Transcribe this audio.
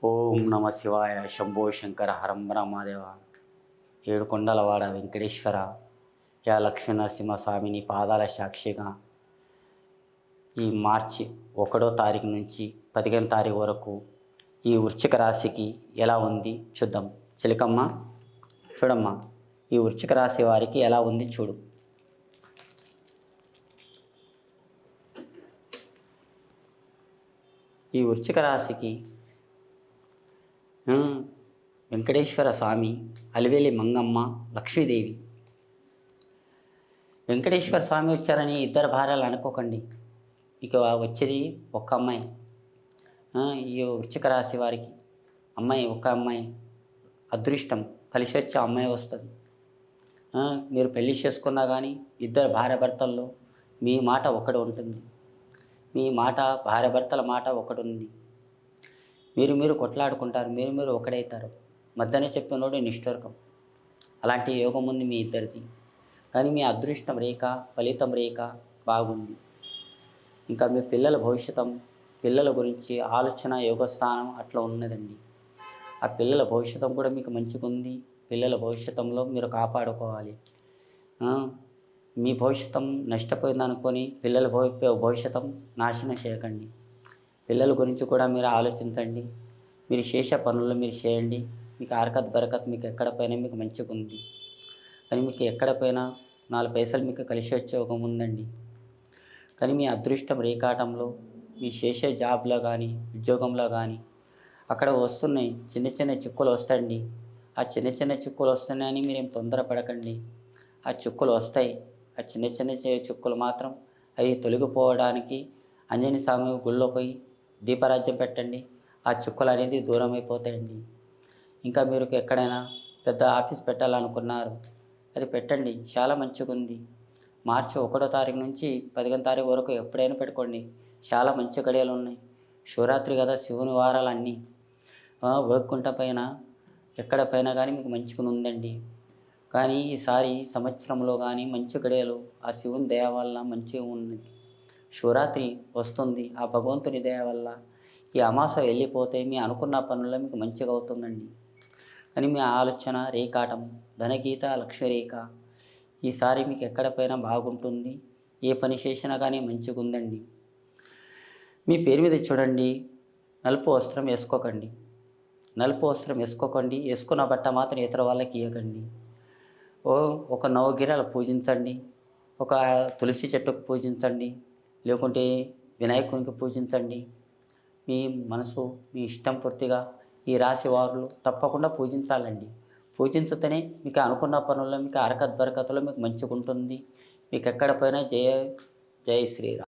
ఓం నమ శివాయ శంభో శంకర హరం రామాదేవ ఏడుకొండలవాడ వెంకటేశ్వర యా లక్ష్మీ నరసింహస్వామిని పాదాల సాక్షిగా ఈ మార్చి 1వ తారీఖు నుంచి 15వ తారీఖు వరకు ఈ వృశ్చిక రాశికి ఎలా ఉంది చూద్దాం. చిలకమ్మ చూడమ్మా, ఈ వృశ్చిక రాశి వారికి ఎలా ఉంది చూడు. ఈ వృశ్చిక రాశికి వెంకటేశ్వర స్వామి, అలివేలి మంగమ్మ, లక్ష్మీదేవి. వెంకటేశ్వర స్వామి వచ్చారని ఇద్దరు భార్యలు అనుకోకండి. ఇక వచ్చేది ఒక్క అమ్మాయి. ఈ వృశ్చిక రాశి వారికి అమ్మాయి, ఒక్క అమ్మాయి అదృష్టం కలిసి వచ్చే అమ్మాయి వస్తుంది. మీరు పెళ్లి చేసుకున్నా కానీ ఇద్దరు భార్యాభర్తల్లో మీ మాట ఒకటి ఉంటుంది. మీ మాట భార్యాభర్తల మాట ఒకటి ఉంది. మీరు కొట్లాడుకుంటారు, మీరు ఒకడవుతారు. మధ్యనే చెప్పినోడు నిష్ఠూరకం. అలాంటి యోగం ఉంది మీ ఇద్దరిది. కానీ మీ అదృష్టం రేఖ, ఫలితం రేఖ బాగుంది. ఇంకా మీ పిల్లల భవిష్యత్తం, పిల్లల గురించి ఆలోచన, యోగస్థానం అట్లా ఉన్నదండి. ఆ పిల్లల భవిష్యత్తం కూడా మీకు మంచిగా ఉంది. పిల్లల భవిష్యత్తులో మీరు కాపాడుకోవాలి. మీ భవిష్యత్తం నష్టపోయింది అనుకొని పిల్లల భవిష్యత్తం నాశనం చేయకండి. పిల్లల గురించి కూడా మీరు ఆలోచించండి. మీరు చేసే పనుల్లో మీరు చేయండి. మీకు హరకత్ బరకత్ మీకు ఎక్కడ పోయినా మీకు మంచిగా ఉంది. కానీ మీకు ఎక్కడ పోయినా 4 పైసలు మీకు కలిసి వచ్చే ఒక ఉందండి. కానీ మీ అదృష్టం రేఖాటంలో మీ చేసే జాబ్లో కానీ ఉద్యోగంలో కానీ అక్కడ వస్తున్నాయి చిన్న చిన్న చిక్కులు వస్తాయండి. ఆ చిన్న చిన్న చిక్కులు వస్తున్నాయని మీరేం తొందరపడకండి. ఆ చిక్కులు వస్తాయి. ఆ చిన్న చిన్న చిక్కులు మాత్రం అవి తొలగిపోవడానికి ఆంజనేయ స్వామి గుళ్ళో పోయి దీపారాజ్యం పెట్టండి. ఆ చిక్కులు అనేది దూరం అయిపోతాయండి. ఇంకా మీరు ఎక్కడైనా పెద్ద ఆఫీస్ పెట్టాలనుకున్నారు, అది పెట్టండి. చాలా మంచిగా ఉంది. మార్చి 1వ తారీఖు నుంచి 15వ తారీఖు వరకు ఎప్పుడైనా పెట్టుకోండి. చాలా మంచి గడియలు ఉన్నాయి. శివరాత్రి కదా, శివుని వారాలన్నీ వైకుంఠం పైన ఎక్కడ పైన కానీ మీకు మంచిగా ఉందండి. కానీ ఈసారి సంవత్సరంలో కానీ మంచి గడియలు ఆ శివుని దయ వల్ల మంచిగా ఉన్నది. శివరాత్రి వస్తుంది. ఆ భగవంతుని దయ వల్ల ఈ అమాస వెళ్ళిపోతే మీ అనుకున్న పనుల్లో మీకు మంచిగా అవుతుందండి. కానీ మీ ఆలోచన రేఖాటం ధనగీత, లక్ష్మీ రేఖ ఈసారి మీకు ఎక్కడ పైన బాగుంటుంది. ఏ పని చేసినా కానీ మంచిగా ఉందండి. మీ పేరు మీద చూడండి, నలుపు వస్త్రం వేసుకోకండి. నలుపు వస్త్రం వేసుకోకండి. వేసుకున్న బట్ట మాత్రం ఇతర వాళ్ళకి ఇవ్వకండి. ఒక నవగిరాలు పూజించండి. ఒక తులసి చెట్టుకు పూజించండి. లేకుంటే వినాయకునికి పూజించండి. మీ మనసు, మీ ఇష్టం పూర్తిగా ఈ రాశి వారులు తప్పకుండా పూజించాలండి. పూజించితేనే మీకు అనుకున్న పనుల్లో మీకు హరకత్ బరకత్తులో మీకు మంచిగా ఉంటుంది. మీకు ఎక్కడ పోయినా జయ శ్రీరామ్.